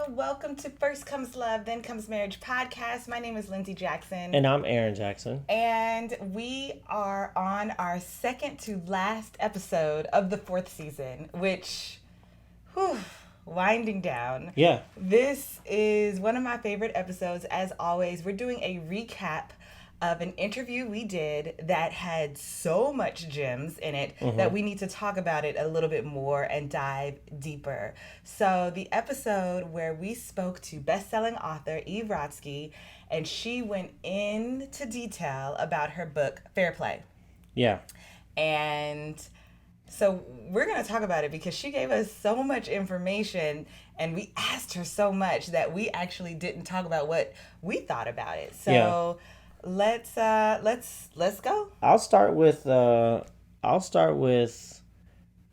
Welcome to First Comes Love, Then Comes Marriage podcast. My name is Lindsey Jackson. And I'm Aaron Jackson. And we are on our second to last episode of the fourth season, which, winding down. Yeah. This is one of my favorite episodes. As always, we're doing a recap of an interview we did that had so much gems in it that we need to talk about it a little bit more and dive deeper. So the episode where we spoke to best-selling author Eve Rodsky, and she went into detail about her book, Fair Play. Yeah. And so we're going to talk about it because she gave us so much information and we asked her so much that we actually didn't talk about what we thought about it. So yeah. Let's go. I'll start with the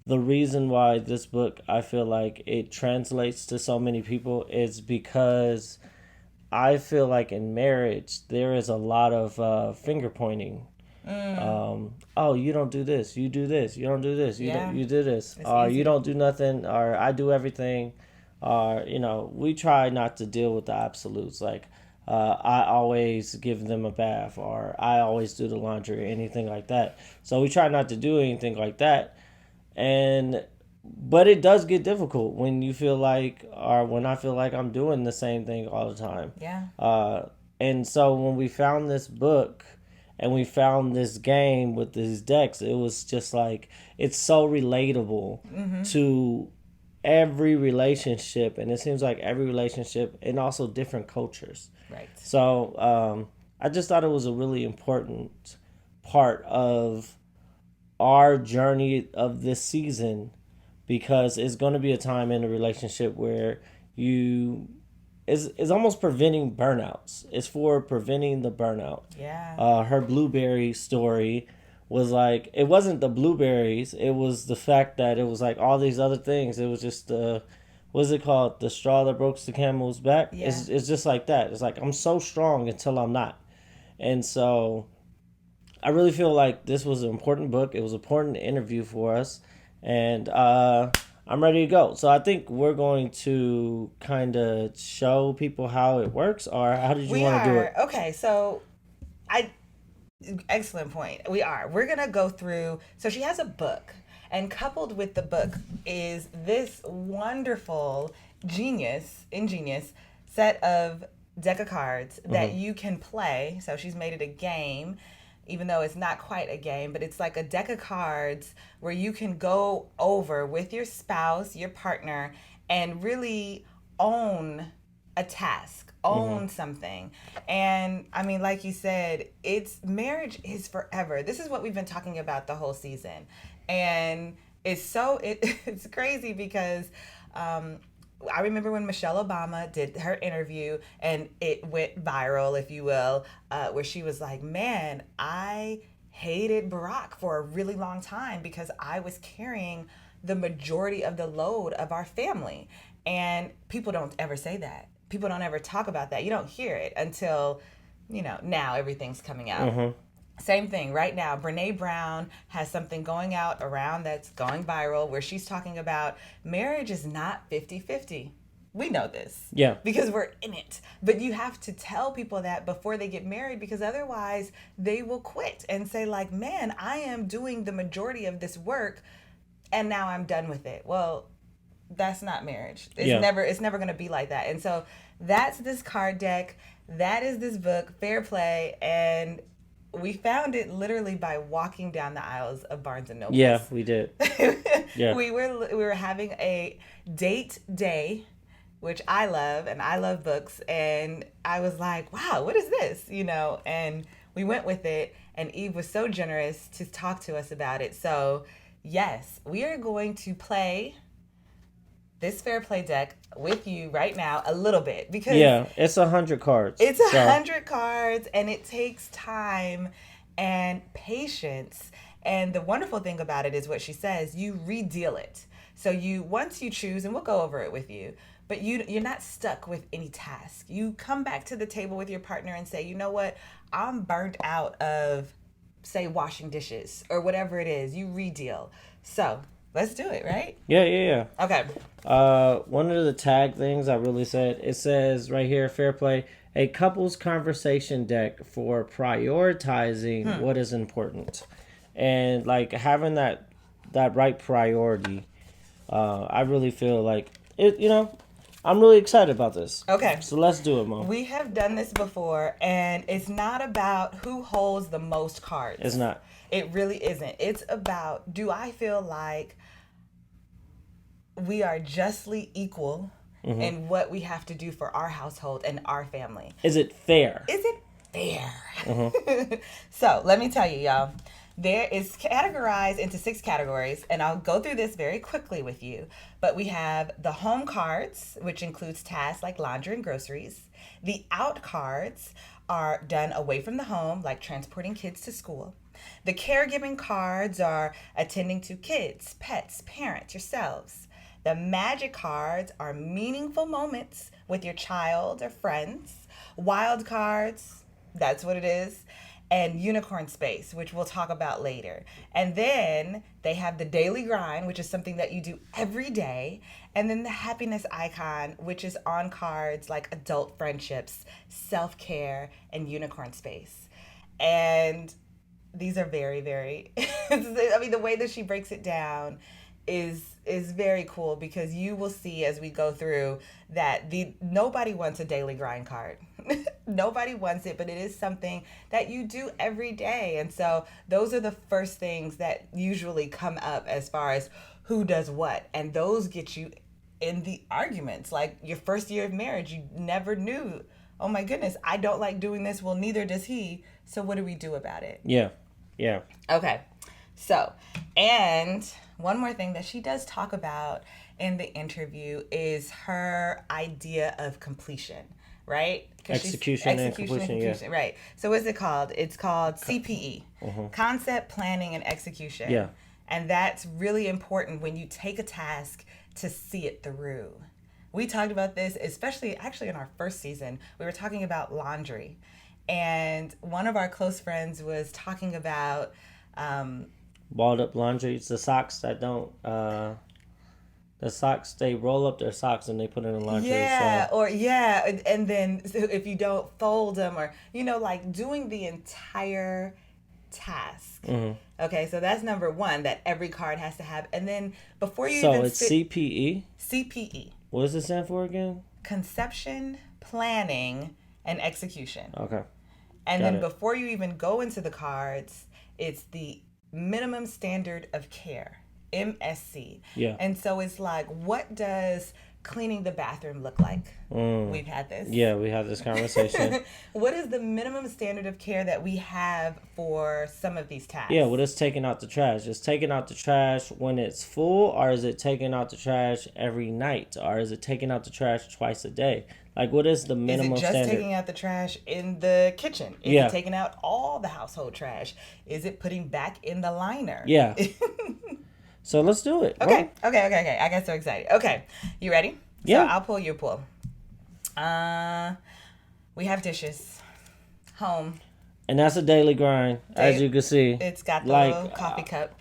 reason why this book, I feel like it translates to so many people, is because I feel like in marriage there is a lot of finger pointing. Oh, you don't do this, you do this, you don't do this, you do this, or you don't do nothing, or I do everything, or we try not to deal with the absolutes, like I always give them a bath, or I always do the laundry, or anything like that. So we try not to do anything like that. But it does get difficult when you feel like, or when I feel like I'm doing the same thing all the time. Yeah. And so when we found this book and we found this game with these decks, it was just like, it's so relatable to every relationship, and it seems like every relationship, and also different cultures. Right. So I just thought it was a really important part of our journey of this season, because it's going to be a time in a relationship where it's almost preventing burnouts. It's for preventing the burnout. Yeah. Her blueberry story was like, it wasn't the blueberries, it was the fact that it was like all these other things. It was just what's it called? The straw that broke the camel's back. Yeah. It's just like that. It's like, I'm so strong until I'm not. And so I really feel like this was an important book. It was an important interview for us. And I'm ready to go. So I think we're going to kind of show people how it works, or how did you want to do it? Okay, so excellent point. We're going to go through. So she has a book. And coupled with the book is this wonderful, ingenious set of deck of cards that you can play. So she's made it a game, even though it's not quite a game, but it's like a deck of cards where you can go over with your spouse, your partner, and really own a task, own something. And I mean, like you said, marriage is forever. This is what we've been talking about the whole season. And it's crazy because I remember when Michelle Obama did her interview and it went viral, if you will, where she was like, man, I hated Barack for a really long time because I was carrying the majority of the load of our family. And people don't ever say that. People don't ever talk about that. You don't hear it until, now everything's coming out. Same thing right now. Brene Brown has something going out around that's going viral where she's talking about marriage is not 50-50. We know this. Yeah. Because we're in it. But you have to tell people that before they get married, because otherwise they will quit and say like, man, I am doing the majority of this work and now I'm done with it. Well, that's not marriage. It's never going to be like that. And so that's this card deck. That is this book, Fair Play. And we found it literally by walking down the aisles of Barnes and Noble. Yeah, we did. Yeah. We were having a date day, which I love, and I love books, and I was like, wow, what is this? And we went with it, and Eve was so generous to talk to us about it. So, yes, we are going to play this Fair Play deck with you right now a little bit, because it's 100 cards. It's 100 cards, and it takes time and patience. And the wonderful thing about it is what she says, you redeal it. So once you choose, and we'll go over it with you, but you're not stuck with any task. You come back to the table with your partner and say, you know what, I'm burnt out of, say, washing dishes or whatever it is. You redeal. So Let's do it, right? Yeah. Okay. One of the tag things I really said, it says right here, fair play, a couple's conversation deck for prioritizing what is important. And like having that right priority, I really feel like it, I'm really excited about this. Okay. So let's do it, Mom. We have done this before, and it's not about who holds the most cards. It's not. It really isn't. It's about, do I feel like we are justly equal in what we have to do for our household and our family? Is it fair? Is it fair? So let me tell you, y'all. There is categorized into 6 categories, and I'll go through this very quickly with you. But we have the home cards, which includes tasks like laundry and groceries. The out cards are done away from the home, like transporting kids to school. The caregiving cards are attending to kids, pets, parents, yourselves. The magic cards are meaningful moments with your child or friends. Wild cards, that's what it is. And unicorn space, which we'll talk about later. And then they have the daily grind, which is something that you do every day. And then the happiness icon, which is on cards like adult friendships, self-care, and unicorn space. And these are very, very, I mean, the way that she breaks it down is very cool, because you will see as we go through that nobody wants a daily grind card. Nobody wants it, but it is something that you do every day. And so those are the first things that usually come up as far as who does what. And those get you in the arguments. Like your first year of marriage, you never knew, oh my goodness, I don't like doing this. Well, neither does he. So what do we do about it? Yeah. Okay. So, and one more thing that she does talk about in the interview is her idea of completion, right? Execution and completion, yeah. Right. So what's it called? It's called CPE, concept, planning, and execution. Yeah. And that's really important when you take a task to see it through. We talked about this, especially actually in our first season. We were talking about laundry. And one of our close friends was talking about balled up laundry. It's the socks that don't they roll up their socks and they put it in laundry. And then if you don't fold them, or like doing the entire task. Okay, so that's number 1 that every card has to have. And then before you it's CPE. What does it stand for again? Conception, planning, and execution. Okay. And then before you even go into the cards, it's the minimum standard of care, MSC. Yeah. And so it's like, what does cleaning the bathroom look like? We've had this. Yeah, we had this conversation. What is the minimum standard of care that we have for some of these tasks? Yeah, what is taking out the trash? Is taking out the trash when it's full, or is it taking out the trash every night, or is it taking out the trash twice a day? Like, what is the minimum standard? Is it just taking out the trash in the kitchen? Is it taking out all the household trash? Is it putting back in the liner? Yeah. So let's do it. Okay. I got so excited. Okay. You ready? Yeah. So I'll pull, you pull. We have dishes. Home. And that's a daily grind, as you can see. It's got the little coffee cup.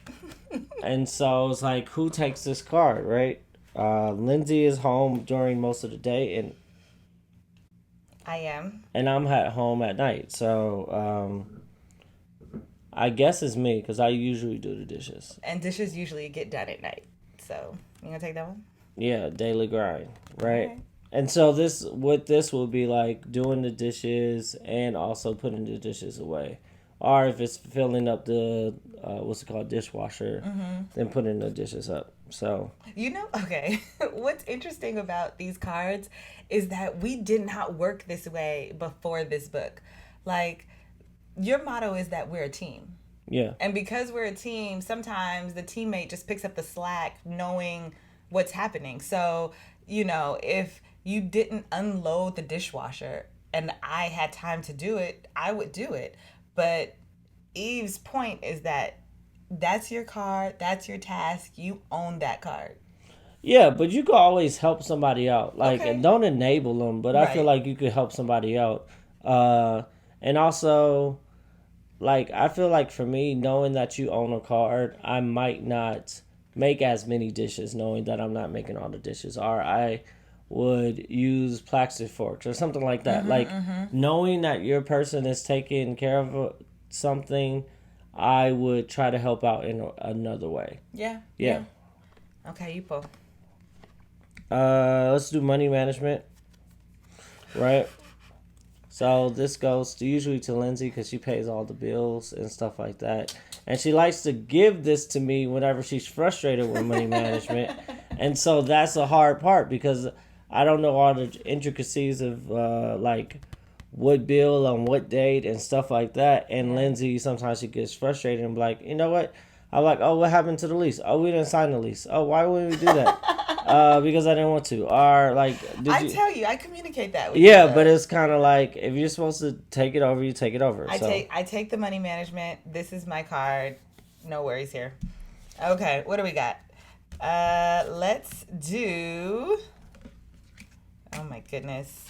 And so it's like, who takes this card, right? Lindsey is home during most of the day, and I am. And I'm at home at night. So I guess it's me, because I usually do the dishes. And dishes usually get done at night. So you gonna take that one? Yeah, daily grind, right? Okay. And so this will be like doing the dishes and also putting the dishes away. Or if it's filling up the dishwasher, then putting the dishes up. So okay. What's interesting about these cards is that we did not work this way before this book. Like, your motto is that we're a team. Yeah. And because we're a team, sometimes the teammate just picks up the slack knowing what's happening. So, if you didn't unload the dishwasher and I had time to do it, I would do it. But Eve's point is that that's your card, that's your task, you own that card. Yeah, but you can always help somebody out. Like, and don't enable them, but I feel like you could help somebody out. And also, like, I feel like for me, knowing that you own a card, I might not make as many dishes knowing that I'm not making all the dishes, or I would use plastic forks or something like that. Knowing that your person is taking care of something, I would try to help out in another way. Yeah. Okay, you pull. Let's do money management, right? So this goes usually to Lindsay because she pays all the bills and stuff like that. And she likes to give this to me whenever she's frustrated with money management. And so that's a hard part because I don't know all the intricacies of like what bill on what date and stuff like that. And Lindsay, sometimes she gets frustrated and be like, you know what? I'm like, oh, what happened to the lease? Oh, we didn't sign the lease. Oh, why wouldn't we do that? Because I didn't want to. Or like, tell you, I communicate that with you. But it's kind of like if you're supposed to take it over, you take it over. I take the money management. This is my card. No worries here. Okay, what do we got? Let's do. Oh my goodness,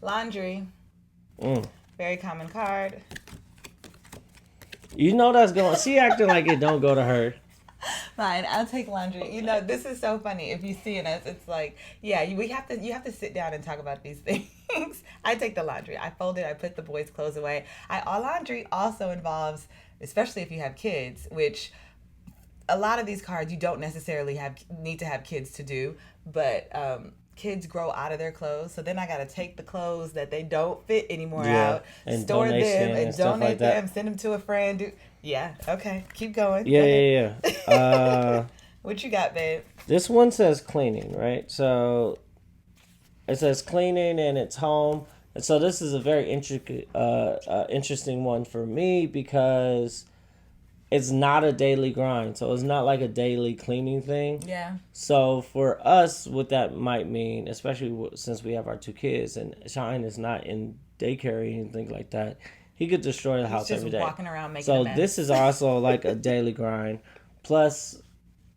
laundry. Very common card. You know that's going. She acting like it don't go to her. Fine, I'll take laundry. You know, this is so funny. If you see us, it's like, yeah, you have to sit down and talk about these things. I take the laundry. I fold it. I put the boys' clothes away. Laundry also involves, especially if you have kids, which a lot of these cards you don't necessarily need to have kids to do, but kids grow out of their clothes, so then I gotta take the clothes that they don't fit anymore out, and store them and donate like them, send them to a friend. Okay, keep going. Yeah. What you got, babe? This one says cleaning, right? So it says cleaning and it's home, and so this is a very interesting one for me because it's not a daily grind. So it's not like a daily cleaning thing. Yeah. So for us, what that might mean, especially since we have our 2 kids and Shine is not in daycare or anything like that, he could destroy the house every day. Walking around making a mess. This is also like a daily grind. Plus,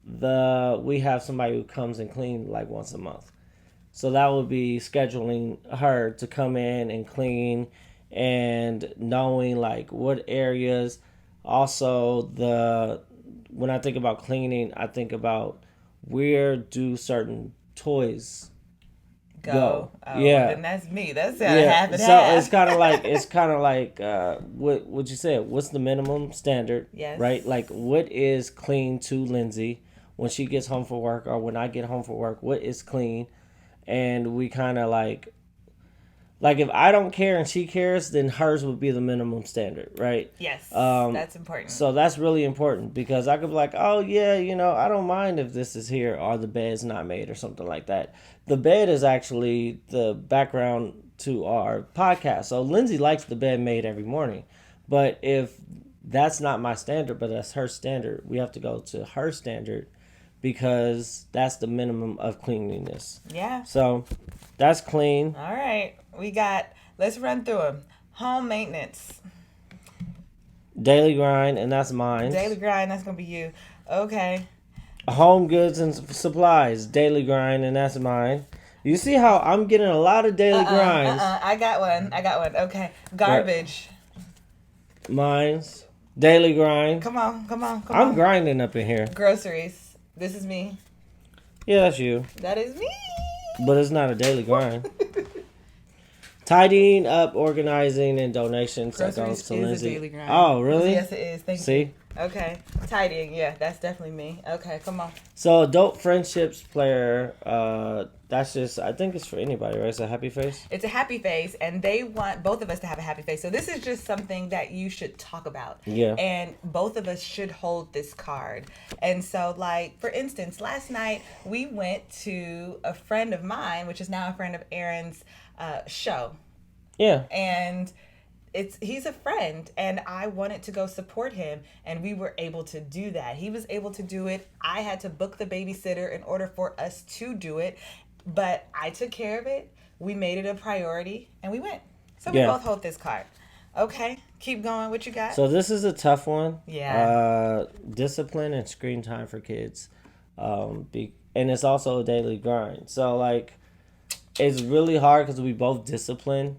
we have somebody who comes and clean like once a month. So that would be scheduling her to come in and clean and knowing like what areas. Also, when I think about cleaning, I think about where do certain toys go. Oh, then that's me. That's half and so half. it's kind of like what you said. What's the minimum standard? Yes. Right. Like what is clean to Lindsay when she gets home from work, or when I get home from work? What is clean? And we kind of like if I don't care and she cares, then hers would be the minimum standard, right? Yes, that's important. So that's really important because I could be like, oh, yeah, I don't mind if this is here or the bed's not made or something like that. The bed is actually the background to our podcast. So Lindsay likes the bed made every morning. But if that's not my standard, but that's her standard, we have to go to her standard because that's the minimum of cleanliness. Yeah. So that's clean. All right. Let's run through them. Home maintenance. Daily grind, and that's mine. Daily grind, that's going to be you. Okay. Home goods and supplies. Daily grind, and that's mine. You see how I'm getting a lot of daily grinds. I got one. Okay. Garbage. Mine's. Daily grind. Come on. I'm grinding up in here. Groceries. This is me. Yeah, that's you. That is me. But it's not a daily grind. Tidying up, organizing, and donations. Groceries that goes to is Lindsay. a daily grind. Oh, really? Yes, it is. Thank you. See? Okay. Tidying. Yeah, that's definitely me. Okay, come on. So, adult friendships player, that's just, I think it's for anybody, right? It's a happy face? It's a happy face, and they want both of us to have a happy face. So this is just something that you should talk about. Yeah. And both of us should hold this card. And so, like, for instance, last night we went to a friend of mine, which is now a friend of Aaron's, show. Yeah. And he's a friend, and I wanted to go support him, and we were able to do that. He was able to do it. I had to book the babysitter in order for us to do it, but I took care of it. We made it a priority, and we went. So we both hold this card. Okay, keep going. What you got? So this is a tough one. Yeah. Discipline and screen time for kids. And it's also a daily grind. So, like, it's really hard because we both discipline.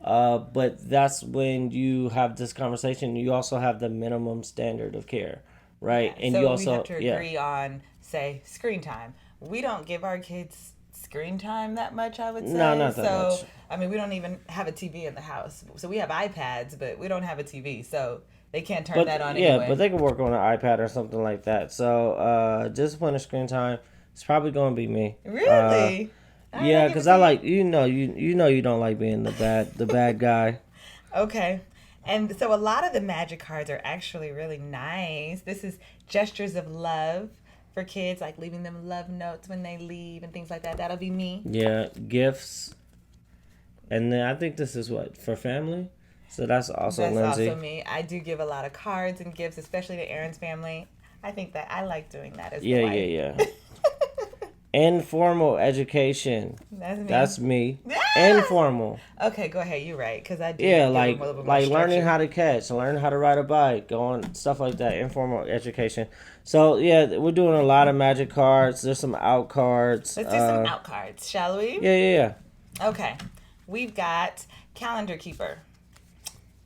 But that's when you have this conversation. You also have the minimum standard of care, right? Yeah. And so you also we have to agree on say screen time. We don't give our kids screen time that much, I would say. No, not that much. I mean, we don't even have a TV in the house. So we have iPads, but we don't have a TV. So they can't turn that on anyway. But they can work on an iPad or something like that. So discipline of screen time, it's probably going to be me. Really? Yeah, because I like, you don't like being the bad guy. Okay. And so a lot of the magic cards are actually really nice. This is gestures of love for kids, like leaving them love notes when they leave and things like that. That'll be me. Yeah, gifts. And then I think this is what, for family? So that's also Lindsey. That's also me. I do give a lot of cards and gifts, especially to Aaron's family. I think that I like doing that as well. Yeah. Informal education. That's me. Informal. Okay, go ahead. You're right, because I do. Yeah, like learning how to catch, learning how to ride a bike, going stuff like that. Informal education. So yeah, we're doing a lot of magic cards. There's some out cards. Let's do some out cards, shall we? Yeah. Okay, we've got calendar keeper.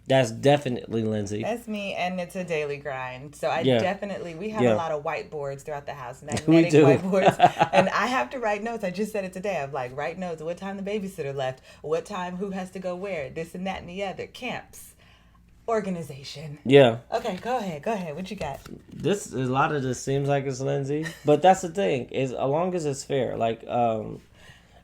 That's definitely Lindsey. That's me, and it's a daily grind. So we have a lot of whiteboards throughout the house, magnetic whiteboards, and I have to write notes. I just said it today. I'm like, write notes. What time the babysitter left? What time? Who has to go where? This and that and the other. Camps, organization. Yeah. Okay, go ahead. What you got? A lot of this seems like it's Lindsey, but that's the thing is, as long as it's fair, like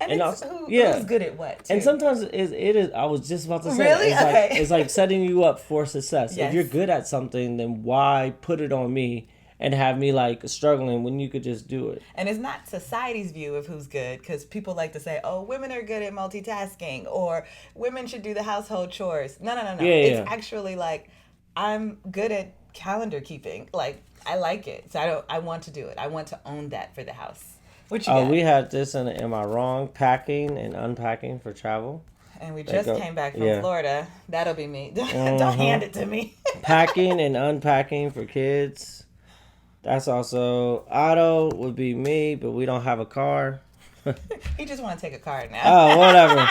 And also, who's good at what, too. And sometimes it is. I was just about to say, really? It's like setting you up for success. Yes. If you're good at something, then why put it on me and have me like struggling when you could just do it? And it's not society's view of who's good, because people like to say, "Oh, women are good at multitasking," or "Women should do the household chores." No. It's actually like, I'm good at calendar keeping. Like, I like it, so I want to do it. I want to own that for the house. What you got? We had this in Am I Wrong? Packing and unpacking for travel. And we just came back from Florida. That'll be me. Don't hand it to me. Packing and unpacking for kids. That's also, Otto would be me, but we don't have a car. He just want to take a card now. Oh, whatever.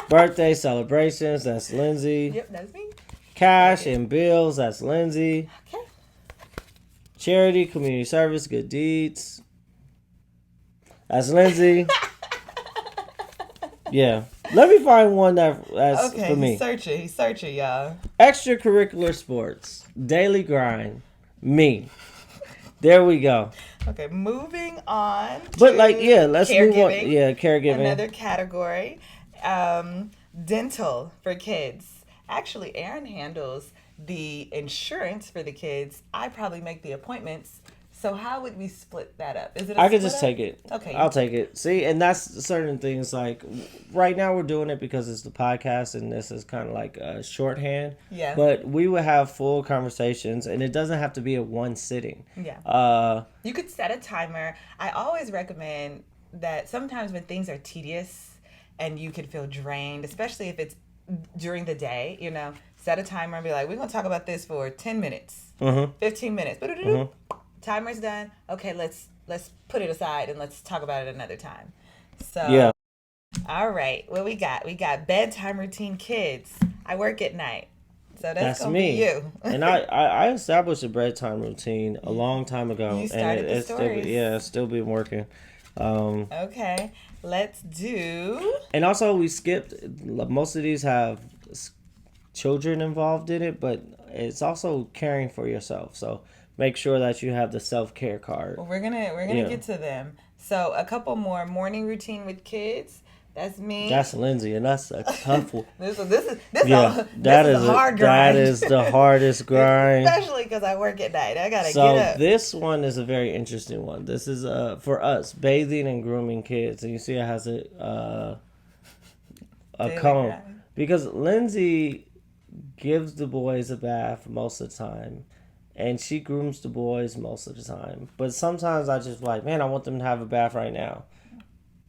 Birthday celebrations, that's Lindsey. Yep, that's me. Cash and bills, that's Lindsey. Okay. Charity, community service, good deeds. That's Lindsey. Yeah. Let me find one that's for me. He's searching, y'all. Extracurricular sports. Daily grind. Me. There we go. Okay, moving on. But let's move on. Yeah, caregiving. Another category. Dental for kids. Actually, Aaron handles the insurance for the kids. I probably make the appointments. So how would we split that up? Is it? I could just take it. Okay, I'll take it. See, and that's certain things. Like right now, we're doing it because it's the podcast, and this is kind of like a shorthand. Yeah. But we would have full conversations, and it doesn't have to be a one sitting. Yeah. You could set a timer. I always recommend that sometimes when things are tedious and you can feel drained, especially if it's during the day, set a timer and be like, we're gonna talk about this for 10 minutes, 15 minutes. Timer's done. Okay, let's put it aside and let's talk about it another time. So, yeah. All right. What we got? We got bedtime routine kids. I work at night. So that's gonna me. Be you. And I established a bedtime routine a long time ago. You started the stories. It's still been working. Okay. Let's do. And also we skipped, most of these have children involved in it, but it's also caring for yourself. So make sure that you have the self-care card. Well, we're gonna get to them. So a couple more. Morning routine with kids. That's me. That's Lindsey, and that's a tough one. This is a hard grind. That is the hardest grind. Especially because I work at night. I gotta get up. So this one is a very interesting one. This is for us, bathing and grooming kids, and you see it has a comb because Lindsey gives the boys a bath most of the time. And she grooms the boys most of the time. But sometimes I just like, man, I want them to have a bath right now.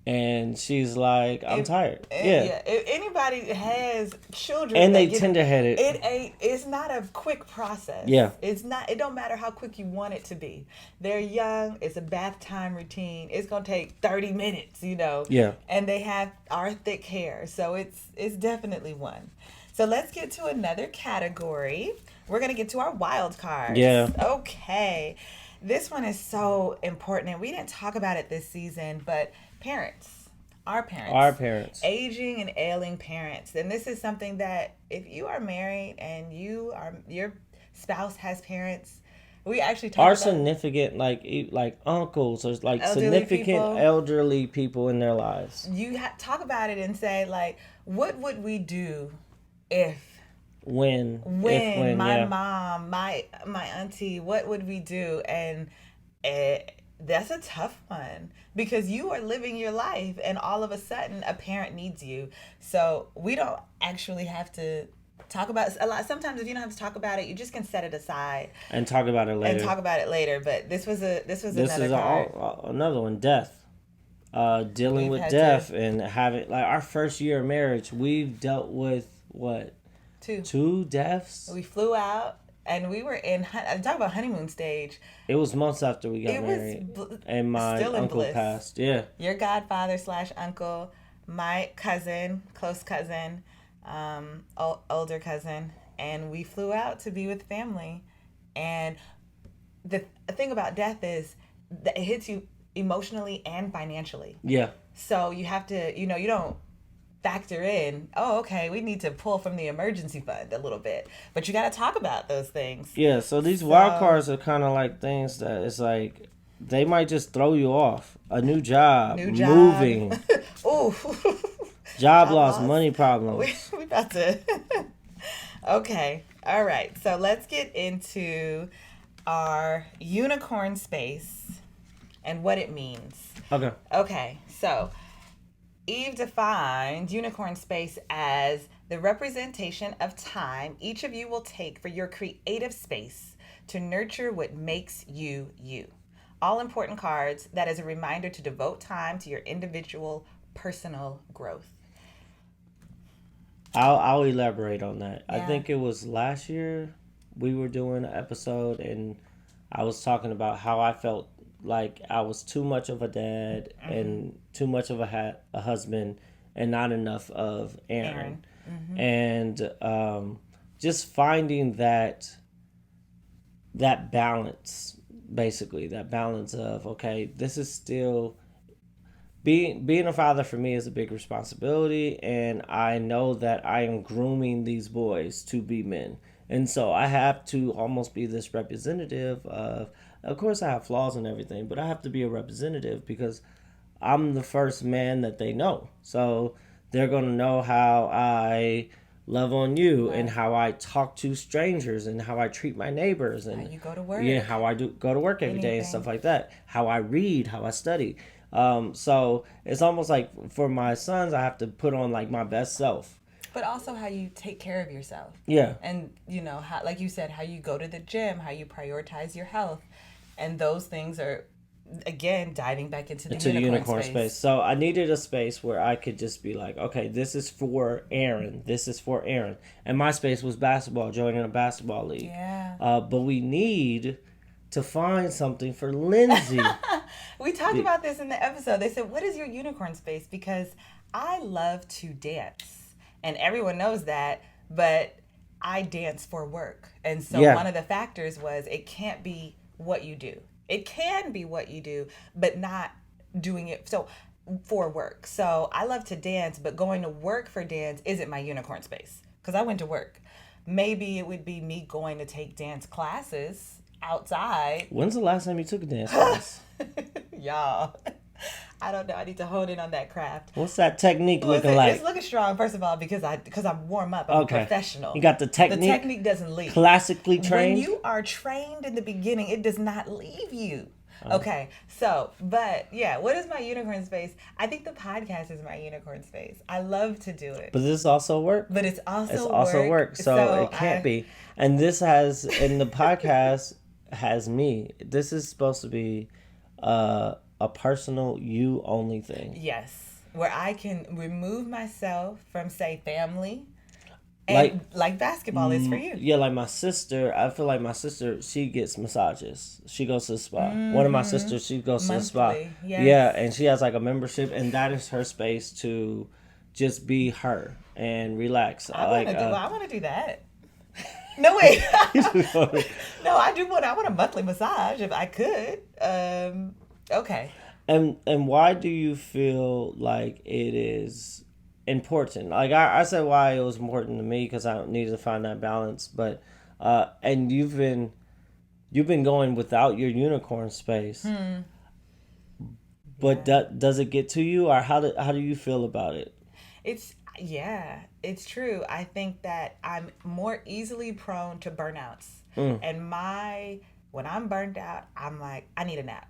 And she's like, I'm tired. Yeah. If anybody has children, and they tender-headed, it's not a quick process. Yeah. It's not. It don't matter how quick you want it to be. They're young. It's a bath time routine. It's gonna take 30 minutes. Yeah. And they have our thick hair, so it's definitely one. So let's get to another category. We're going to get to our wild cards. Yeah. Okay. This one is so important, and we didn't talk about it this season, but parents, Our parents. aging and ailing parents. And this is something that if you are married and your spouse has parents, we actually talk Our about significant, like uncles or like elderly significant people. elderly people in their lives. You talk about it and say, like, what would we do if When, my yeah. mom, my auntie, what would we do? And that's a tough one because you are living your life and all of a sudden a parent needs you. So we don't actually have to talk about a lot. Sometimes if you don't have to talk about it, you just can set it aside And talk about it later. But this was This another is card. another one, death. Dealing We've with had death and having, like, our first year of marriage, we've dealt with, what? Two deaths? We flew out and we were in, I'm talking about honeymoon stage. It was months after we got married. And my still in uncle bliss. passed. Yeah. Your godfather / uncle, my cousin, close cousin, older cousin, and we flew out to be with family. And the thing about death is that it hits you emotionally and financially. Yeah. So you have to, you don't factor in, oh, okay, we need to pull from the emergency fund a little bit. But you got to talk about those things. Yeah, so these wild cards are kind of like things that it's like they might just throw you off. A new job. Moving. Ooh. Job loss, money problems. We about to. Okay. All right. So let's get into our unicorn space and what it means. Okay. Okay. So Eve defined unicorn space as the representation of time each of you will take for your creative space to nurture what makes you you. All important cards that is a reminder to devote time to your individual personal growth. I'll elaborate on that. Yeah. I think it was last year we were doing an episode and I was talking about how I felt like I was too much of a dad and too much of a husband and not enough of Aaron. And just finding that balance, basically, that balance of, okay, this is still... Being a father for me is a big responsibility, and I know that I am grooming these boys to be men. And so I have to almost be this representative of course I have flaws and everything, but I have to be a representative because I'm the first man that they know. So they're going to know how I love on you and how I talk to strangers and how I treat my neighbors and how you go to work. Yeah, how I go to work every day and stuff like that. How I read, how I study. So it's almost like for my sons, I have to put on like my best self. But also how you take care of yourself. Yeah. And, how, like you said, how you go to the gym, how you prioritize your health. And those things are, again, diving back into the unicorn space. So I needed a space where I could just be like, okay, this is for Aaron. This is for Aaron. And my space was basketball, joining a basketball league. Yeah. But we need to find something for Lindsey. We talked about this in the episode. They said, what is your unicorn space? Because I love to dance. And everyone knows that, but I dance for work. And so one of the factors was it can't be what you do. It can be what you do, but not doing it for work. So I love to dance, but going to work for dance isn't my unicorn space because I went to work. Maybe it would be me going to take dance classes outside. When's the last time you took a dance class? Y'all, I don't know. I need to hone in on that craft. What's that technique looking like? It's looking strong, first of all, because I warm up. I'm a professional. You got the technique? The technique doesn't leave. Classically trained? When you are trained in the beginning, it does not leave you. Okay, so, but yeah, what is my unicorn space? I think the podcast is my unicorn space. I love to do it. But this is also work? But it's also work. So it can't be. And this has, and the podcast has me. This is supposed to be a personal, you only thing. Yes, where I can remove myself from, say, family. And like basketball is for you. Yeah, like my sister, I feel like my sister, she gets massages. She goes to the spa. One of my sisters, she goes to the spa. Yes. Yeah, and she has like a membership, and that is her space to just be her and relax. I want to do that. No, wait. You just wanna- No, I want a monthly massage if I could. Okay. And why do you feel like it is important? Like I said, why it was important to me because I needed to find that balance. But and you've been going without your unicorn space. But does it get to you, or how do you feel about it? It's true. I think that I'm more easily prone to burnouts. And when I'm burned out, I'm like, I need a nap.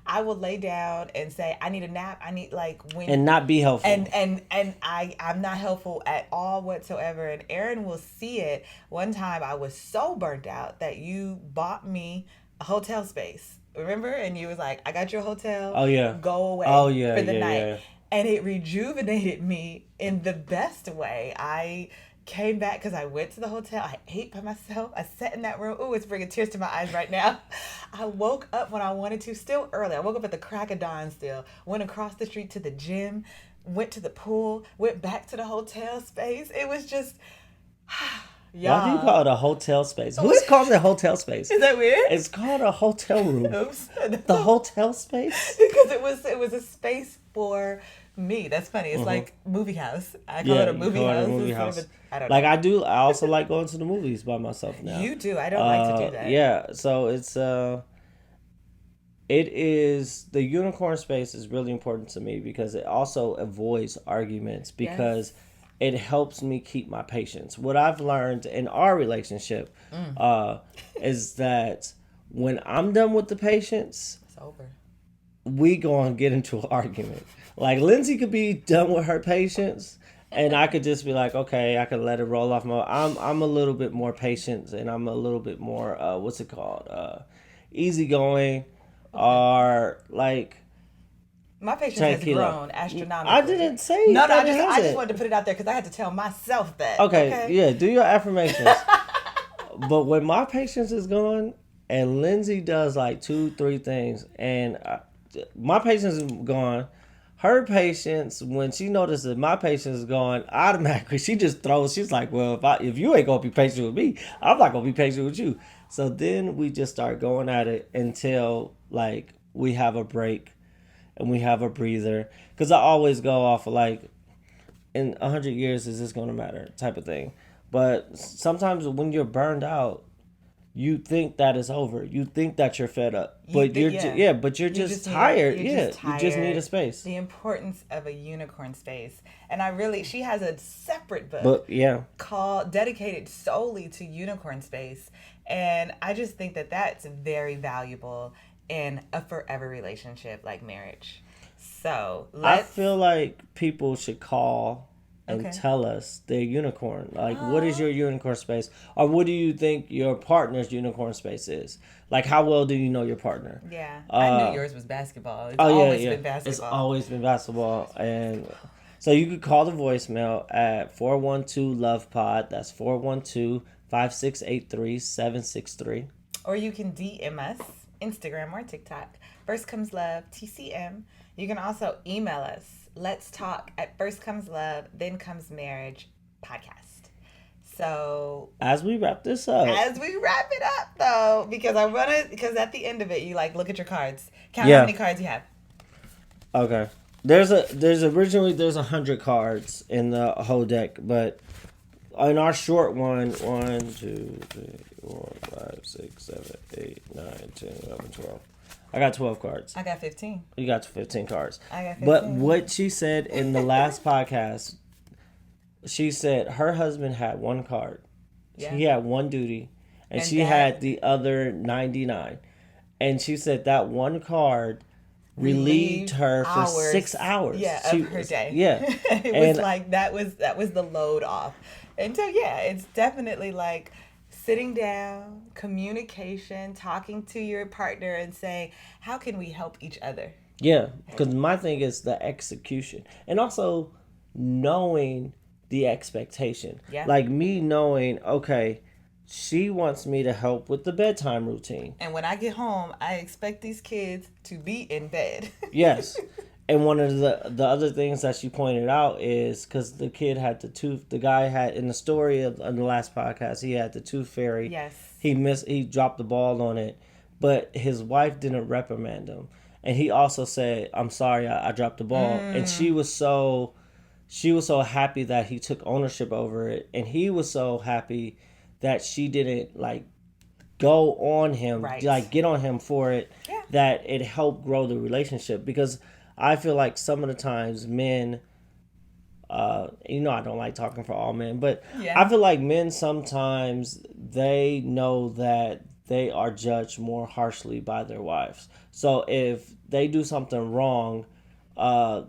I will lay down and say, I need a nap. I need And not be helpful. And I'm not helpful at all whatsoever. And Aaron will see it. One time I was so burnt out that you bought me a hotel space. Remember? And you was like, I got your hotel. Oh yeah. Go away for the night. Yeah. And it rejuvenated me in the best way. I came back because I went to the hotel. I ate by myself. I sat in that room. Ooh, it's bringing tears to my eyes right now. I woke up when I wanted to, still early. I woke up at the crack of dawn still. Went across the street to the gym. Went to the pool. Went back to the hotel space. It was just... Why do you call it a hotel space? Who's calling it a hotel space? Is that weird? It's called a hotel room. Oops. The hotel space? Because it was a space for me. That's funny. It's like movie house. I call it a movie house. I don't know. I also like going to the movies by myself now. You do. I don't like to do that. Yeah. So it is, the unicorn space is really important to me because it also avoids arguments because it helps me keep my patience. What I've learned in our relationship is that when I'm done with the patience, it's over. We gonna get into an argument. Like Lindsay could be done with her patience, and I could just be like, okay, I could let it roll off my. I'm a little bit more patient, and I'm a little bit more what's it called, easygoing, or like. My patience has grown astronomically. I didn't say no. I just wanted to put it out there because I had to tell myself that. Okay, yeah, do your affirmations. But when my patience is gone, and Lindsay does like 2-3 things, and my patience is gone. Her patience, when she notices that my patience is gone, automatically she just throws. She's like, "Well, if you ain't gonna be patient with me, I'm not gonna be patient with you." So then we just start going at it until like we have a break. And we have a breather. Because I always go off of like, in 100 years, is this going to matter type of thing. But sometimes when you're burned out, you think that it's over. You think that you're fed up. But you're just tired. You just need a space. The importance of a unicorn space. And she has a separate book dedicated solely to unicorn space. And I just think that that's very valuable in a forever relationship like marriage. So I feel like people should call and tell us their unicorn. Like, what is your unicorn space? Or what do you think your partner's unicorn space is? Like, how well do you know your partner? Yeah. I knew yours was basketball. It's always been basketball. It's always been basketball. And so you could call the voicemail at 412-LOVE-POD. That's 412-5683-763. Or you can DM us. Instagram or TikTok. First Comes Love, TCM. You can also email us. Let's talk at First Comes Love, Then Comes Marriage podcast. So as we wrap this up. As we wrap it up though, because at the end of it you look at your cards. Count how many cards you have. Okay. There's 100 cards in the whole deck, but in our short one, 1, 2, 3, 4, 5, 6, 7, 8, 9, 10, 11, 12. I got 12 cards. I got 15. You got 15 cards. I got 15. But what she said in the last podcast, she said her husband had one card. Yeah. He had one duty, and she had the other 99. And she said that one card relieved her for 6 hours. Yeah, of her day. Yeah. It was like that was the load off. And so, it's definitely like sitting down, communication, talking to your partner and saying, how can we help each other? Yeah, because my thing is the execution. And also knowing the expectation. Yeah. Like me knowing, okay, she wants me to help with the bedtime routine. And when I get home, I expect these kids to be in bed. Yes. And one of the other things that she pointed out is because the kid had the guy had in the story of the last podcast, he had the tooth fairy. Yes. He dropped the ball on it, but his wife didn't reprimand him. And he also said, I'm sorry, I dropped the ball. And she was so happy that he took ownership over it. And he was so happy that she didn't like go on him, like get on him for it, that it helped grow the relationship. Because I feel like some of the times men, I don't like talking for all men, but I feel like men sometimes they know that they are judged more harshly by their wives. So if they do something wrong,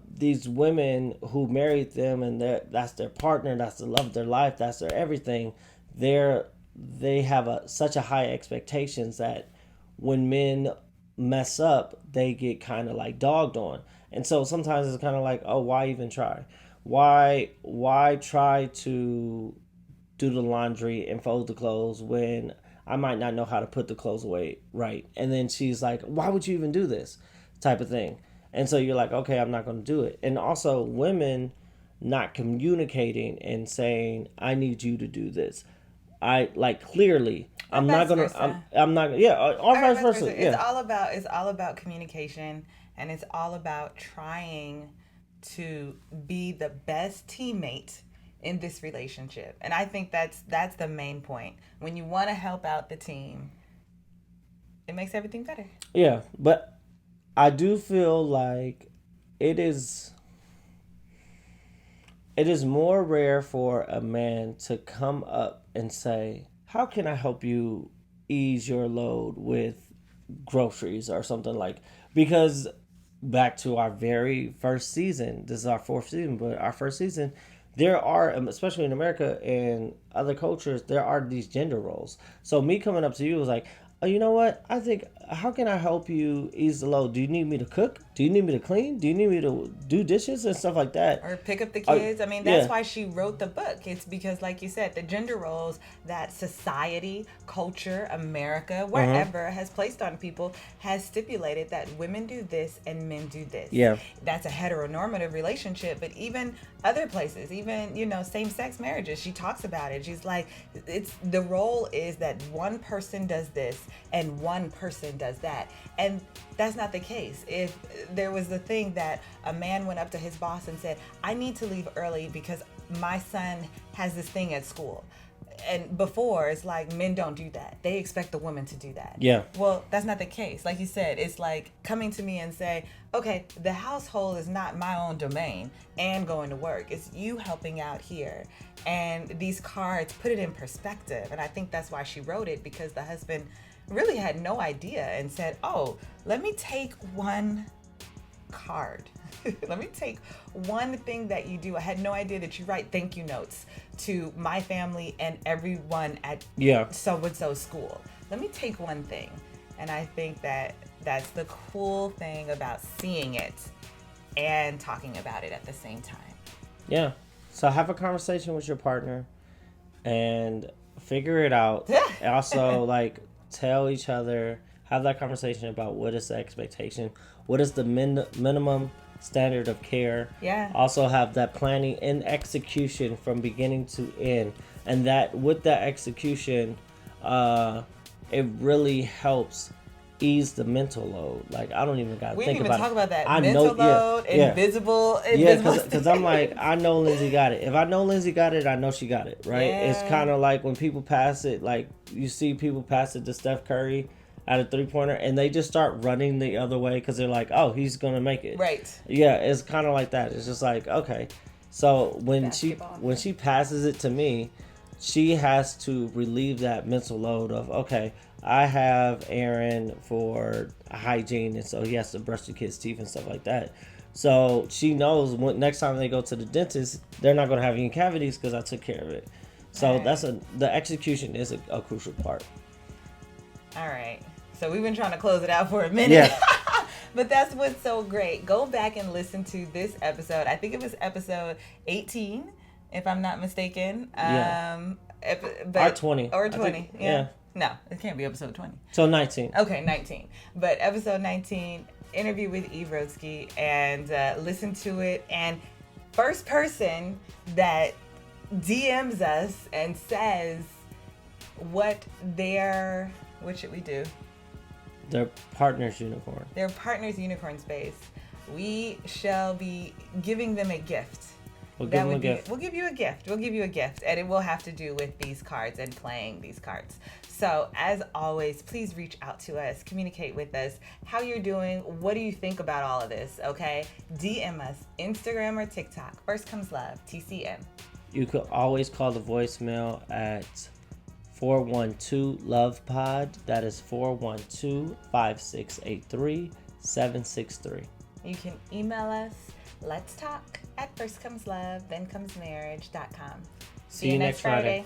these women who married them and that's their partner, that's the love of their life, that's their everything, they have such a high expectations that when men mess up, they get kind of like dogged on. And so sometimes it's kind of like, oh, why even try? Why try to do the laundry and fold the clothes when I might not know how to put the clothes away right? And then she's like, why would you even do this type of thing? And so you're like, okay, I'm not going to do it. And also women not communicating and saying, I need you to do this. I like clearly. I'm not gonna. Yeah, or vice versa. It's all about communication, and it's all about trying to be the best teammate in this relationship. And I think that's the main point. When you want to help out the team, it makes everything better. Yeah, but I do feel like it is more rare for a man to come up and say, how can I help you ease your load with groceries or something like, because back to our very first season, this is our fourth season, but our first season, there are, especially in America and other cultures, there are these gender roles. So me coming up to you was like, oh, you know what? I think, how can I help you ease the load? Do you need me to cook? Do you need me to clean? Do you need me to do dishes and stuff like that? Or pick up the kids? I mean, that's why she wrote the book. It's because, like you said, the gender roles that society, culture, America, wherever has placed on people has stipulated that women do this and men do this. Yeah. That's a heteronormative relationship, but even other places, even, same-sex marriages, she talks about it. She's like, the role is that one person does this and one person does that. And that's not the case. If there was the thing that a man went up to his boss and said, I need to leave early because my son has this thing at school. And before, it's like men don't do that. They expect the woman to do that. Yeah. Well, that's not the case. Like you said, it's like coming to me and say, okay, the household is not my own domain and going to work. It's you helping out here. And these cards put it in perspective. And I think that's why she wrote it, because the husband really had no idea and said, oh, let me take one card. Let me take one thing that you do. I had no idea that you write thank you notes to my family and everyone at so-and-so school. Let me take one thing. And I think that's the cool thing about seeing it and talking about it at the same time. Yeah. So have a conversation with your partner and figure it out. Also, like, tell each other, have that conversation about what is the expectation, what is the minimum standard of care. Yeah. Also have that planning and execution from beginning to end. And that with that execution, it really helps ease the mental load. Like, I don't even got to think about it. We didn't even talk about that. Mental load, invisible. Yeah, because I'm like, I know Lindsey got it. If I know Lindsey got it, I know she got it, right? Yeah. It's kind of like when people pass it, like you see people pass it to Steph Curry at a three-pointer, and they just start running the other way because they're like, oh, he's going to make it. Right. Yeah, it's kind of like that. It's just like, okay. So when she passes it to me, she has to relieve that mental load of, okay, I have Aaron for hygiene, and so he has to brush the kids' teeth and stuff like that. So she knows when next time they go to the dentist, they're not going to have any cavities because I took care of it. So the execution is a crucial part. All right. So we've been trying to close it out for a minute. Yeah. But that's what's so great. Go back and listen to this episode. I think it was episode 18, if I'm not mistaken. Or 20. Or 20. Think, yeah. No, it can't be episode 20. So 19. Okay, 19. But episode 19, interview with Eve Rodsky and listen to it. And first person that DMs us and says what should we do? Their partner's unicorn. Their partner's unicorn space. We shall be giving them a gift. We'll give them a gift. We'll give you a gift. We'll give you a gift. And it will have to do with these cards and playing these cards. So as always, please reach out to us. Communicate with us. How you're doing. What do you think about all of this? Okay? DM us. Instagram or TikTok. First Comes Love. TCM. You could always call the voicemail at 412-LOVE-POD. That is 412-5683-763. You can email us. Let's talk at firstcomeslove, thenComesMarriage.com. See you next Friday.